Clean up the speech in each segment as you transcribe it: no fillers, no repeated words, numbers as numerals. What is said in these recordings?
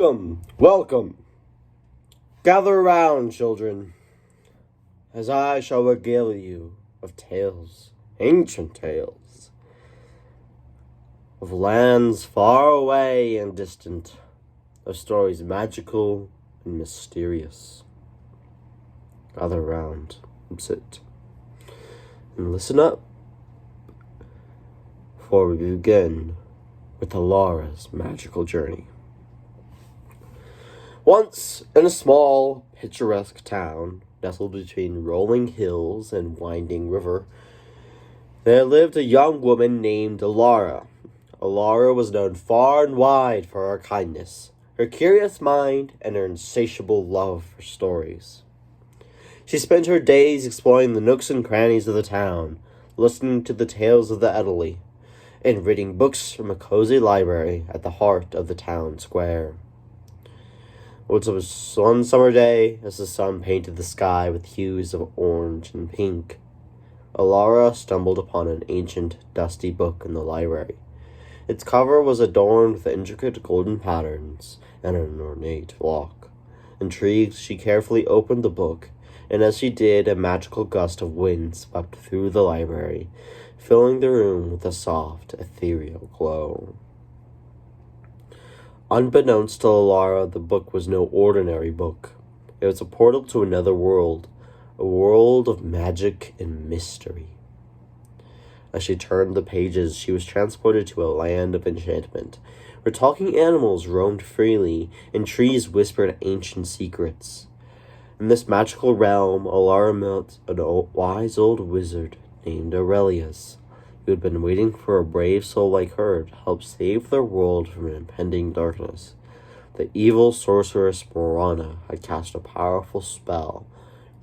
Welcome. Gather around, children, as I shall regale you of tales, ancient tales, of lands far away and distant, of stories magical and mysterious. Gather around and sit and listen up, before we begin with Alara's magical journey. Once, in a small, picturesque town, nestled between rolling hills and winding river, there lived a young woman named Alara. Alara was known far and wide for her kindness, her curious mind, and her insatiable love for stories. She spent her days exploring the nooks and crannies of the town, listening to the tales of the elderly, and reading books from a cozy library at the heart of the town square. It was one summer day, as the sun painted the sky with hues of orange and pink. Alara stumbled upon an ancient, dusty book in the library. Its cover was adorned with intricate golden patterns and an ornate lock. Intrigued, she carefully opened the book, and as she did, a magical gust of wind swept through the library, filling the room with a soft, ethereal glow. Unbeknownst to Alara, the book was no ordinary book. It was a portal to another world, a world of magic and mystery. As she turned the pages, she was transported to a land of enchantment, where talking animals roamed freely and trees whispered ancient secrets. In this magical realm, Alara met a wise old wizard named Aurelius, who had been waiting for a brave soul like her to help save their world from an impending darkness. The evil sorceress Morana had cast a powerful spell,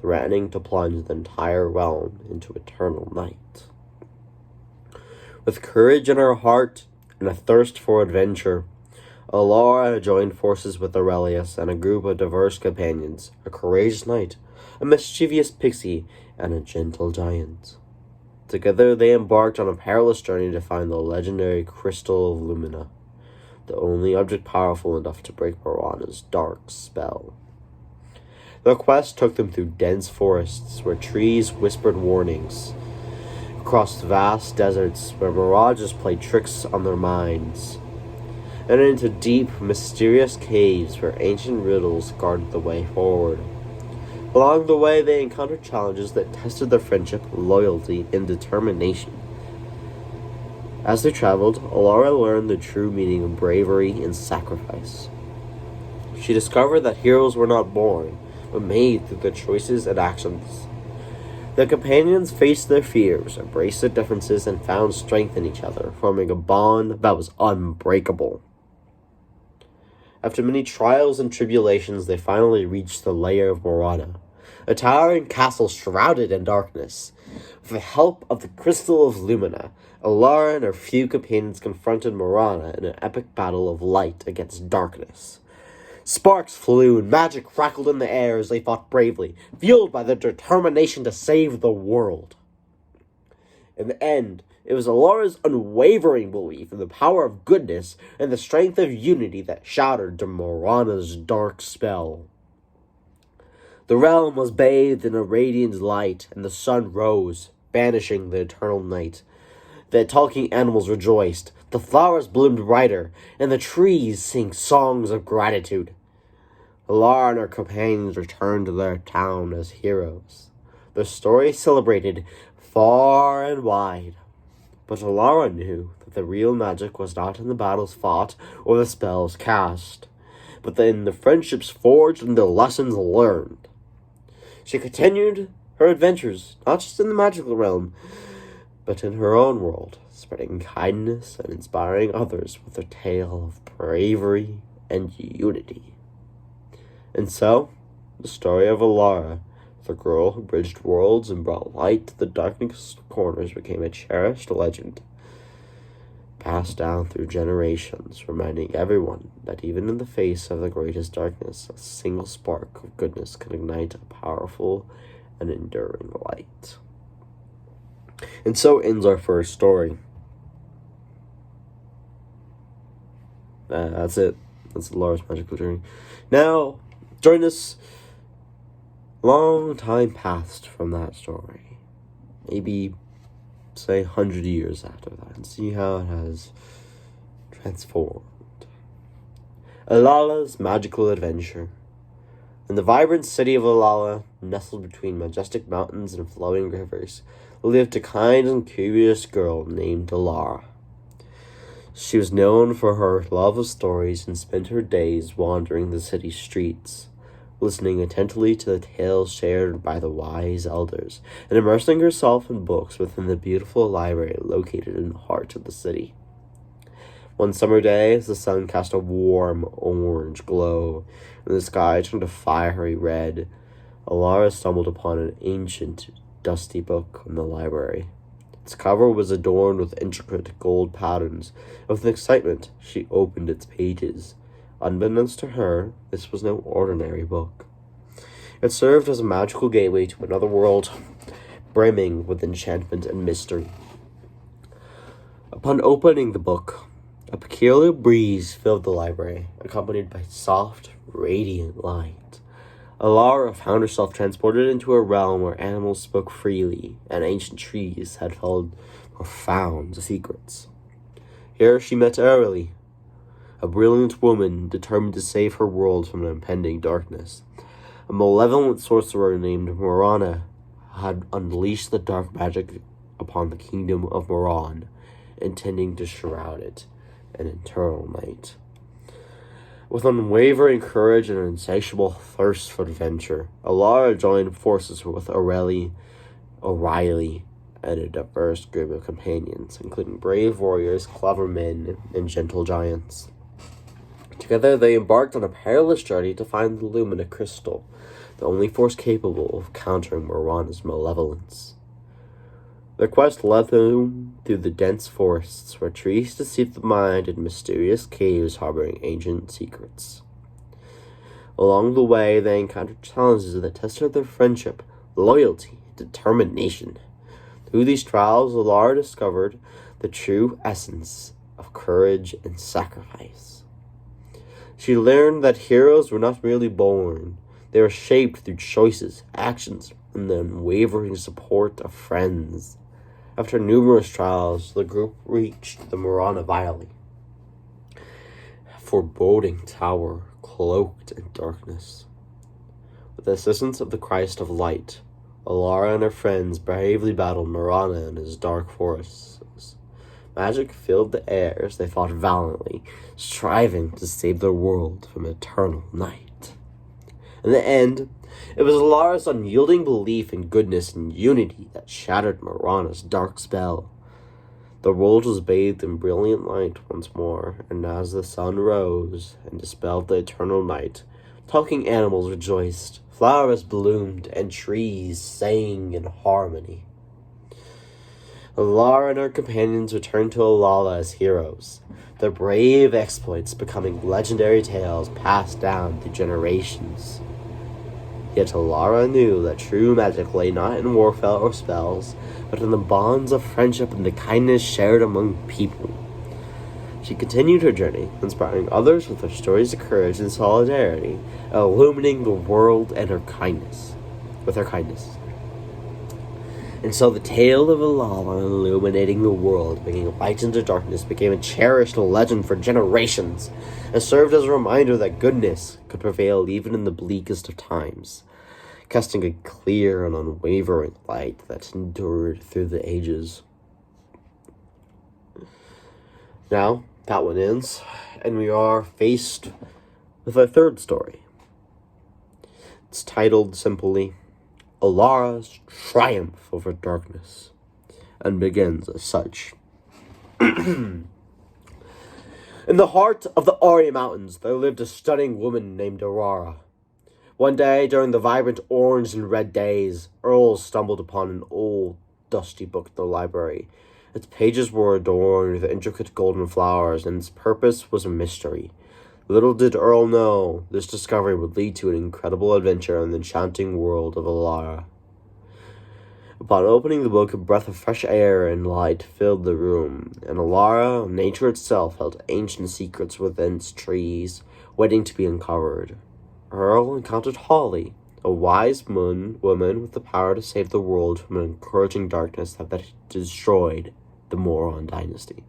threatening to plunge the entire realm into eternal night. With courage in her heart and a thirst for adventure, Alara joined forces with Aurelius and a group of diverse companions, a courageous knight, a mischievous pixie, and a gentle giant. Together they embarked on a perilous journey to find the legendary Crystal of Lumina, the only object powerful enough to break Morana's dark spell. Their quest took them through dense forests where trees whispered warnings, across vast deserts where mirages played tricks on their minds, and into deep, mysterious caves where ancient riddles guarded the way forward. Along the way, they encountered challenges that tested their friendship, loyalty, and determination. As they traveled, Alara learned the true meaning of bravery and sacrifice. She discovered that heroes were not born, but made through their choices and actions. Their companions faced their fears, embraced their differences, and found strength in each other, forming a bond that was unbreakable. After many trials and tribulations, they finally reached the lair of Morana, a towering castle shrouded in darkness. With the help of the Crystal of Lumina, Alara and her few companions confronted Morana in an epic battle of light against darkness. Sparks flew and magic crackled in the air as they fought bravely, fueled by their determination to save the world. In the end, it was Alara's unwavering belief in the power of goodness and the strength of unity that shattered Morana's dark spell. The realm was bathed in a radiant light, and the sun rose, banishing the eternal night. The talking animals rejoiced, the flowers bloomed brighter, and the trees sang songs of gratitude. Alara and her companions returned to their town as heroes, their story celebrated far and wide. But Alara knew that the real magic was not in the battles fought or the spells cast, but in the friendships forged and the lessons learned. She continued her adventures, not just in the magical realm, but in her own world, spreading kindness and inspiring others with her tale of bravery and unity. And so, the story of Alara, the girl who bridged worlds and brought light to the darkest corners, became a cherished legend, passed down through generations, reminding everyone that even in the face of the greatest darkness, a single spark of goodness can ignite a powerful and enduring light. And so ends our first story. That's it. That's Laura's magical journey. Now, during this long time passed from that story, maybe, say, 100 years after that, and see how it has transformed. Alala's magical adventure. In the vibrant city of Alala, nestled between majestic mountains and flowing rivers, lived a kind and curious girl named Alara. She was known for her love of stories and spent her days wandering the city streets, listening attentively to the tales shared by the wise elders, and immersing herself in books within the beautiful library located in the heart of the city. One summer day, as the sun cast a warm orange glow, and the sky turned a fiery red, Alara stumbled upon an ancient, dusty book in the library. Its cover was adorned with intricate gold patterns. With excitement, she opened its pages. Unbeknownst to her, this was no ordinary book. It served as a magical gateway to another world, brimming with enchantment and mystery. Upon opening the book, a peculiar breeze filled the library, accompanied by soft, radiant light. Alara found herself transported into a realm where animals spoke freely, and ancient trees had held profound secrets. Here she met Airly, a brilliant woman determined to save her world from an impending darkness. A malevolent sorcerer named Morana had unleashed the dark magic upon the kingdom of Moran, intending to shroud it in eternal night. With unwavering courage and an insatiable thirst for adventure, Alara joined forces with O'Reilly, and a diverse group of companions, including brave warriors, clever men, and gentle giants. Together, they embarked on a perilous journey to find the Lumina Crystal, the only force capable of countering Morana's malevolence. Their quest led them through the dense forests where trees deceive the mind and mysterious caves harboring ancient secrets. Along the way, they encountered challenges that tested their friendship, loyalty, and determination. Through these trials, Alara discovered the true essence of courage and sacrifice. She learned that heroes were not merely born, they were shaped through choices, actions, and the unwavering support of friends. After numerous trials, the group reached the Morana Valley, a foreboding tower cloaked in darkness. With the assistance of the Christ of Light, Alara and her friends bravely battled Morana in his dark forests. Magic filled the air as they fought valiantly, striving to save their world from eternal night. In the end, it was Alara's unyielding belief in goodness and unity that shattered Morana's dark spell. The world was bathed in brilliant light once more, and as the sun rose and dispelled the eternal night, talking animals rejoiced, flowers bloomed, and trees sang in harmony. Alara and her companions returned to Alala as heroes, their brave exploits becoming legendary tales passed down through generations. Yet Alara knew that true magic lay not in warfare or spells, but in the bonds of friendship and the kindness shared among people. She continued her journey, inspiring others with her stories of courage and solidarity, illumining the world and with her kindness. And so the tale of Alala illuminating the world, bringing light into darkness, became a cherished legend for generations, and served as a reminder that goodness could prevail even in the bleakest of times, casting a clear and unwavering light that endured through the ages. Now, that one ends, and we are faced with our third story. It's titled simply, Alara's Triumph Over Darkness, and begins as such. In the heart of the Arya Mountains, there lived a stunning woman named Aurora. One day, during the vibrant orange and red days, Earl stumbled upon an old, dusty book in the library. Its pages were adorned with intricate golden flowers, and its purpose was a mystery. Little did Earl know, this discovery would lead to an incredible adventure in the enchanting world of Alara. Upon opening the book, a breath of fresh air and light filled the room, and Alara, nature itself, held ancient secrets within its trees, waiting to be uncovered. Earl encountered Holly, a wise woman with the power to save the world from an encouraging darkness that had destroyed the Moron dynasty,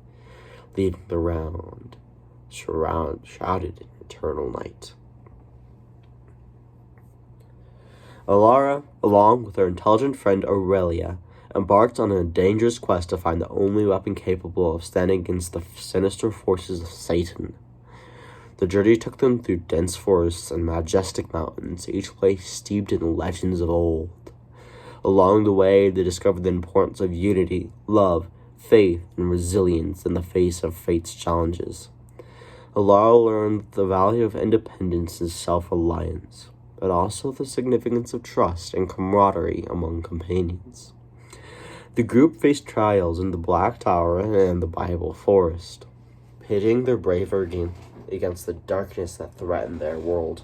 leaving the realm shrouded in eternal night. Alara, along with her intelligent friend Aurelia, embarked on a dangerous quest to find the only weapon capable of standing against the sinister forces of Satan. The journey took them through dense forests and majestic mountains, each place steeped in legends of old. Along the way, they discovered the importance of unity, love, faith, and resilience in the face of fate's challenges. Alara learned the value of independence and self-reliance, but also the significance of trust and camaraderie among companions. The group faced trials in the Black Tower and the Bible Forest, pitting their bravery against the darkness that threatened their world.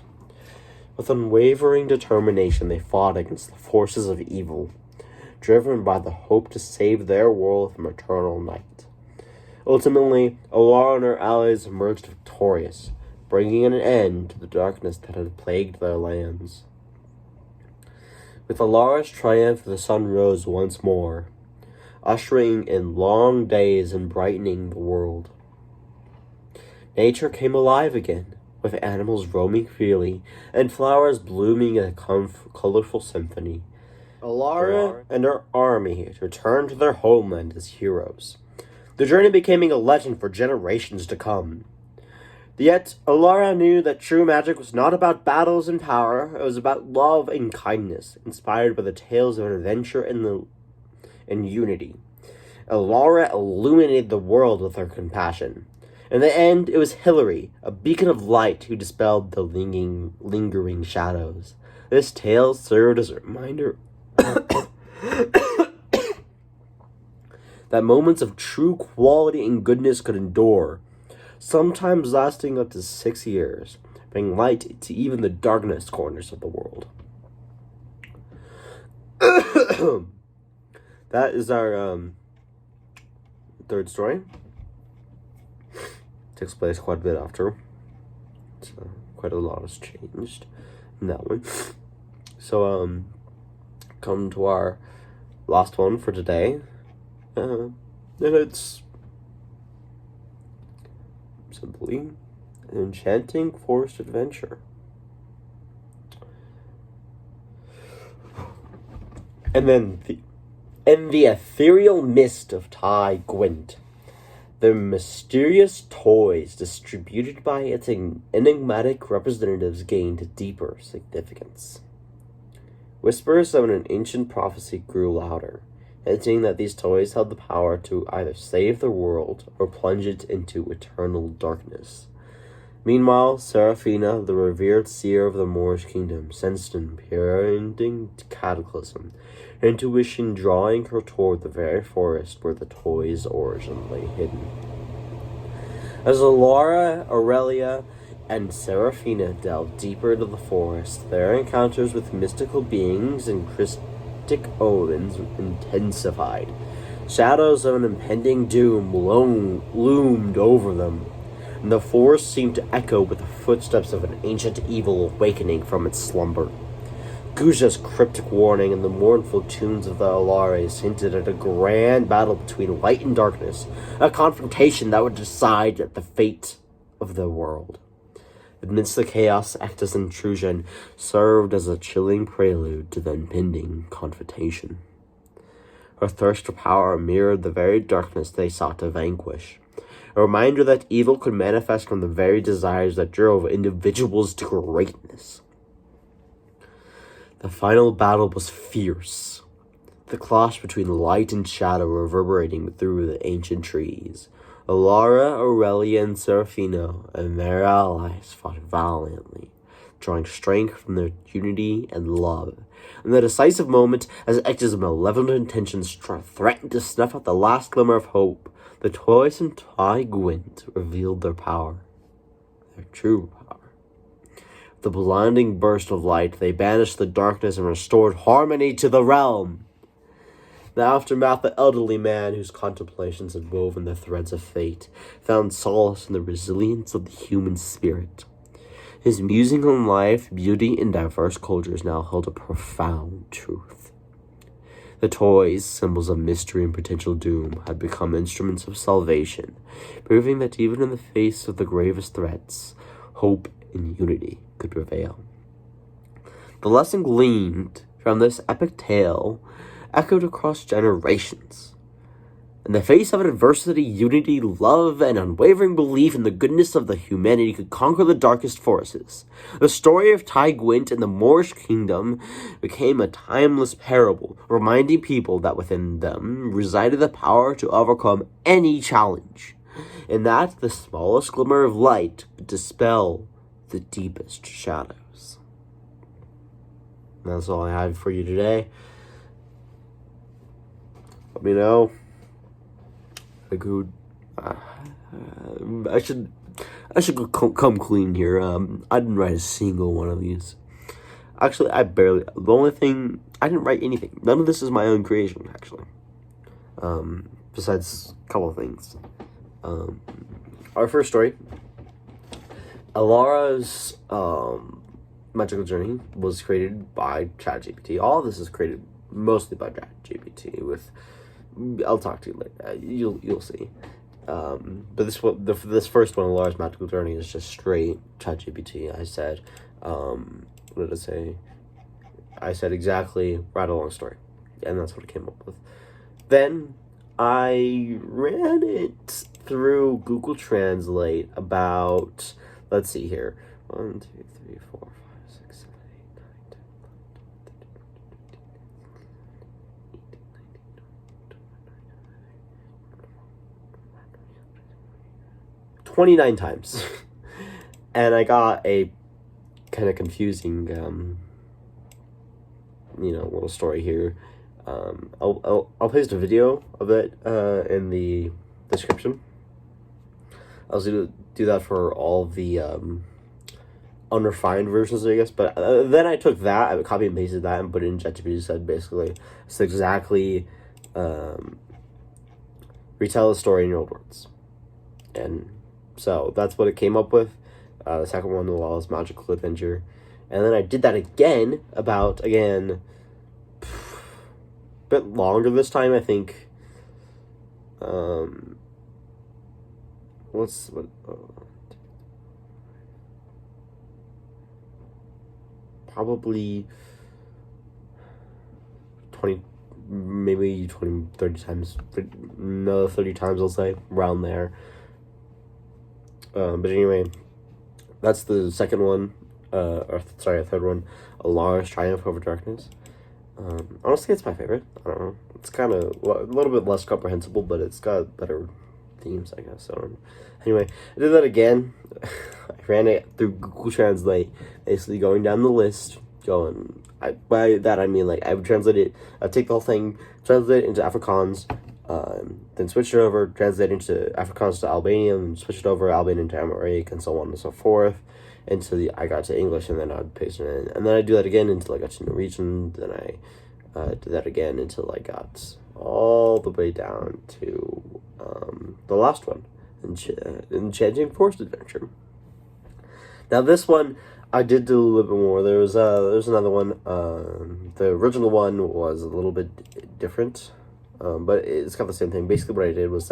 With unwavering determination, they fought against the forces of evil, driven by the hope to save their world from eternal night. Ultimately, Alara and her allies emerged victorious, bringing an end to the darkness that had plagued their lands. With Alara's triumph, the sun rose once more, ushering in long days and brightening the world. Nature came alive again, with animals roaming freely and flowers blooming in a colorful symphony. Alara and her army returned to their homeland as heroes. The journey became a legend for generations to come. Yet, Alara knew that true magic was not about battles and power. It was about love and kindness, inspired by the tales of adventure and unity. Alara illuminated the world with her compassion. In the end, it was Hilary, a beacon of light, who dispelled the lingering shadows. This tale served as a reminder that moments of true quality and goodness could endure, sometimes lasting up to 6 years, bringing light to even the darkest corners of the world. That is our third story. Takes place quite a bit after. So quite a lot has changed in that one. So come to our last one for today. And it's simply an enchanting forest adventure. And then in the ethereal mist of Tai Gwent, the mysterious toys distributed by its enigmatic representatives gained deeper significance. Whispers of an ancient prophecy grew louder, hinting that these toys held the power to either save the world or plunge it into eternal darkness. Meanwhile, Seraphina, the revered seer of the Moorish kingdom, sensed an impending cataclysm, her intuition drawing her toward the very forest where the toy's origin lay hidden. As Alara, Aurelia, and Seraphina delved deeper into the forest, their encounters with mystical beings and cryptic omens intensified. Shadows of an impending doom loomed over them, and the forest seemed to echo with the footsteps of an ancient evil awakening from its slumber. Guja's cryptic warning and the mournful tunes of the Alares hinted at a grand battle between light and darkness, a confrontation that would decide the fate of the world. Amidst the chaos, Ecta's intrusion served as a chilling prelude to the impending confrontation. Her thirst for power mirrored the very darkness they sought to vanquish, a reminder that evil could manifest from the very desires that drove individuals to greatness. The final battle was fierce, the clash between light and shadow reverberating through the ancient trees. Alara, Aurelia, and Seraphina and their allies fought valiantly, drawing strength from their unity and love. In the decisive moment, as Ecta's malevolent intentions threatened to snuff out the last glimmer of hope, the toys in Tai Gwent revealed their power, their true power. The blinding burst of light, they banished the darkness and restored harmony to the realm. In the aftermath, the elderly man, whose contemplations had woven the threads of fate, found solace in the resilience of the human spirit. His musing on life, beauty, and diverse cultures now held a profound truth. The toys, symbols of mystery and potential doom, had become instruments of salvation, proving that even in the face of the gravest threats, hope and unity could prevail. The lesson gleaned from this epic tale echoed across generations. In the face of adversity, unity, love, and unwavering belief in the goodness of the humanity could conquer the darkest forces. The story of Tai Gwent and the Moorish kingdom became a timeless parable, reminding people that within them resided the power to overcome any challenge, and that the smallest glimmer of light could dispel the deepest shadows. And that's all I have for you today. Let me know. I should come clean here. I didn't write a single one of these. Actually, the only thing, I didn't write anything. None of this is my own creation, actually. Besides a couple of things. Our first story, Alara's magical journey was created by ChatGPT. All of this is created mostly by ChatGPT. I'll talk to you later. You'll see. But this first one, Alara's magical journey, is just straight ChatGPT. I said, what did I say? I said exactly write a long story, and that's what I came up with. Then I ran it through Google Translate about, let's see here, 1, 2, 3, 4, 5, 6, 7, 8, 9, 10, 29 times. And I got a kind of confusing, little story here. I'll paste a video of it in the description. I was going to do that for all the unrefined versions, I guess. But then I took that, I copied and pasted that, and put it in ChatGPT. Said basically, it's exactly retell the story in your own words. And so that's what it came up with. The second one, The Lawless Magical Adventure. And then I did that again, a bit longer this time, I think. Probably 20, maybe 20, 30 times. No, 30 times, I'll say, around there. But anyway, that's the second one, a third one, Alara's Triumph Over Darkness. Honestly, it's my favorite. I don't know. It's kind of a little bit less comprehensible, but it's got better themes, I guess. I don't know. Anyway, I did that again. I ran it through Google Translate, basically going down the list, by that I mean, like, I would translate it, I'd take the whole thing, translate it into Afrikaans, then switch it over, translate it into Afrikaans to Albanian, switch it over, Albanian to Amharic, and so on and so forth. I got to English, and then I'd paste it in. And then I'd do that again until I got to Norwegian. Then I did that again until I got all the way down to the last one, Enchanting Forest Adventure. Now this one, I did do a little bit more. There's another one. The original one was a little bit different, but it's got the same thing. Basically what I did was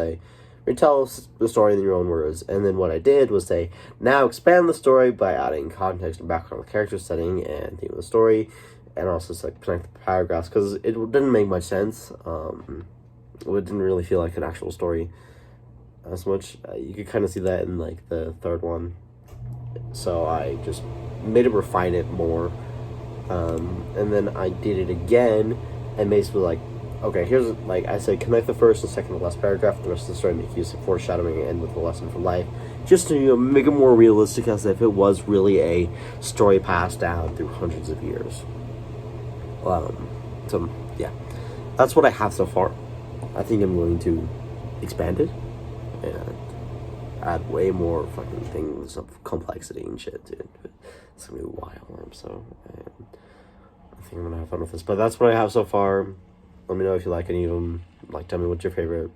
retell the story in your own words, and then what I did was now expand the story by adding context and background, the character setting and theme of the story, and also connect the paragraphs, because it didn't make much sense. It didn't really feel like an actual story as much. You could kind of see that in the third one, so I just made it refine it more, and then I did it again, and basically okay, here's, I said, connect the first and second to last paragraph, the rest of the story make use of foreshadowing and end with a lesson for life, just to make it more realistic, as if it was really a story passed down through hundreds of years. So yeah, that's what I have so far. I think I'm going to expand it and add way more fucking things of complexity and shit, dude. It's gonna be wild, so I think I'm gonna have fun with this. But that's what I have so far. Let me know if you like any of them. Tell me what's your favorite.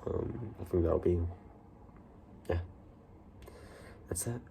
I think that'll be, yeah. That's that.